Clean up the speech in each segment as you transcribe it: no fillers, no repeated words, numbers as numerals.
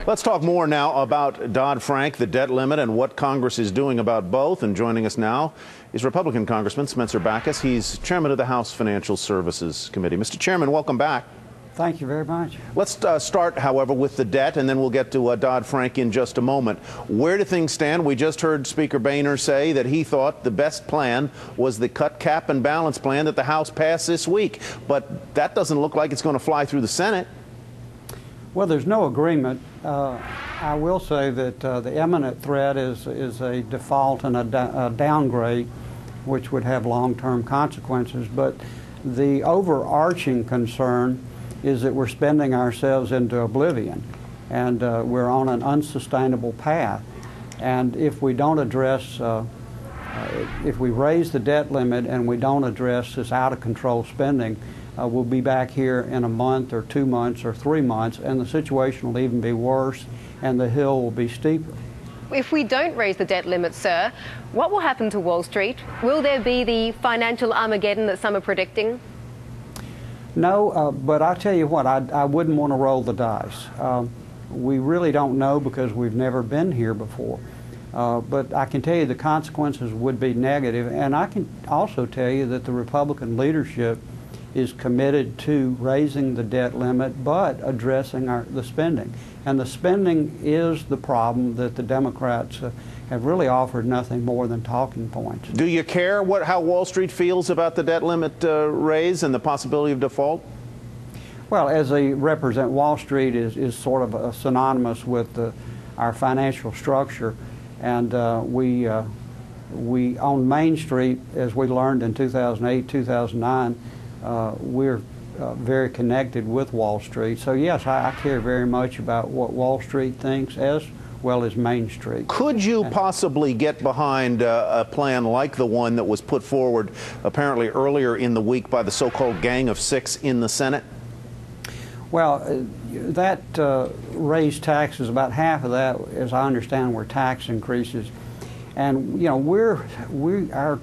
Let's talk more now about Dodd-Frank, the debt limit, and what Congress is doing about both. And joining us now is Republican Congressman Spencer Bachus. He's chairman of the House Financial Services Committee. Mr. Chairman, welcome back. Thank you very much. Let's start, however, with the debt, and then we'll get to Dodd-Frank in just a moment. Where do things stand? We just heard Speaker Boehner say that he thought the best plan was the cut, cap, and balance plan that the House passed this week. But that doesn't look like it's going to fly through the Senate. Well, there's no agreement. I will say that the imminent threat is a default and a downgrade, which would have long-term consequences. But the overarching concern is that we're spending ourselves into oblivion, and we're on an unsustainable path. And if we don't address, if we raise the debt limit and we don't address this out-of-control spending, we'll be back here in a month or 2 months or 3 months, and the situation will even be worse, and the hill will be steeper. If we don't raise the debt limit, sir, what will happen to Wall Street? Will there be the financial Armageddon that some are predicting? No, but I tell you what, I wouldn't want to roll the dice. We really don't know because we've never been here before. But I can tell you the consequences would be negative, and I can also tell you that the Republican leadership is committed to raising the debt limit but addressing the spending. And the spending is the problem that the Democrats have really offered nothing more than talking points. Do you care how Wall Street feels about the debt limit raise and the possibility of default? Well, as they represent, Wall Street is sort of synonymous with our financial structure. And we on Main Street, as we learned in 2008, 2009, we're very connected with Wall Street. So yes, I care very much about what Wall Street thinks as well as Main Street. Could you possibly get behind a plan like the one that was put forward apparently earlier in the week by the so-called Gang of Six in the Senate? Well, that raised taxes, about half of that, as I understand, were tax increases. And, you know, our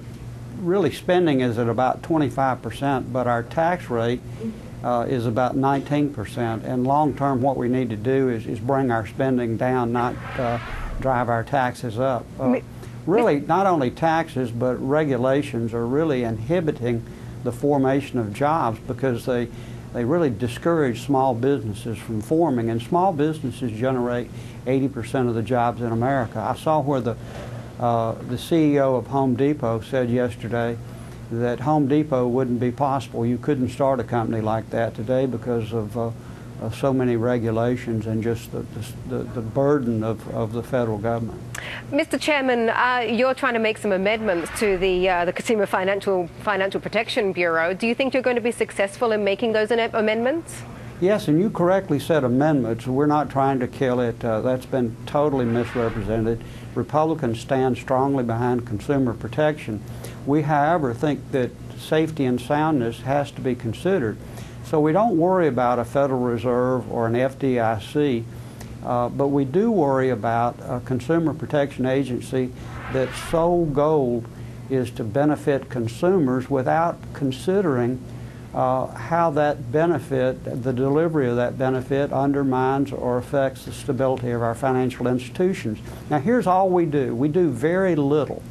really spending is at about 25%, but our tax rate is about 19%. And long term, what we need to do is bring our spending down, not drive our taxes up. Really, not only taxes, but regulations are really inhibiting the formation of jobs because they really discourage small businesses from forming, and small businesses generate 80% of the jobs in America. I saw where the CEO of Home Depot said yesterday that Home Depot wouldn't be possible. You couldn't start a company like that today because of so many regulations and just the burden of the federal government. Mr. Chairman, you're trying to make some amendments to the Consumer Financial Protection Bureau. Do you think you're going to be successful in making those amendments? Yes, and you correctly said amendments. We're not trying to kill it. That's been totally misrepresented. Republicans stand strongly behind consumer protection. We, however, think that safety and soundness has to be considered. So we don't worry about a Federal Reserve or an FDIC, but we do worry about a consumer protection agency that's sole goal is to benefit consumers without considering how that benefit, the delivery of that benefit, undermines or affects the stability of our financial institutions. Now, here's all we do. We do very little.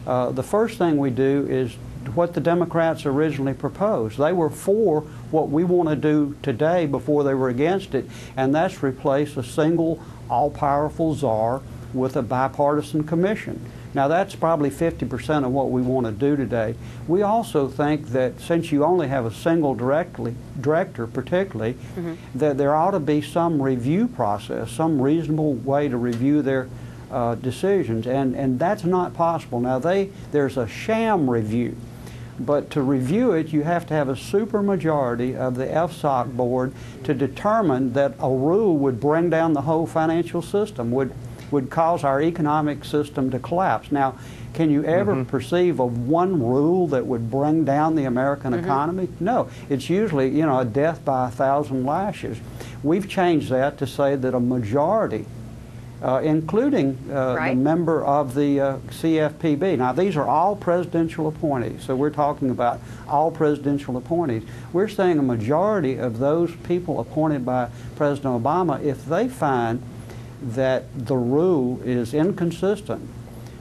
The first thing we do is what the Democrats originally proposed. They were for what we want to do today before they were against it, and that's replace a single all-powerful czar with a bipartisan commission. Now, that's probably 50% of what we want to do today. We also think that since you only have a single director particularly, that there ought to be some review process, some reasonable way to review their decisions, and that's not possible. Now, there's a sham review, but to review it, you have to have a supermajority of the FSOC board to determine that a rule would bring down the whole financial system, would cause our economic system to collapse. Now, can you ever perceive of one rule that would bring down the American economy? No. It's usually, you know, a death by 1,000 lashes. We've changed that to say that a majority, including the member of the CFPB. Now, these are all presidential appointees, so we're talking about all presidential appointees. We're saying a majority of those people appointed by President Obama, if they find that the rule is inconsistent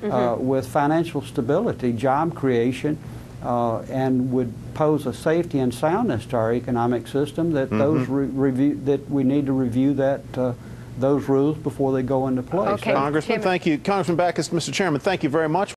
with financial stability, job creation, and would pose a safety and soundness to our economic system, that those that we need to review those rules before they go into place. Okay. Congressman, thank you. Congressman Bachus, Mr. Chairman, thank you very much.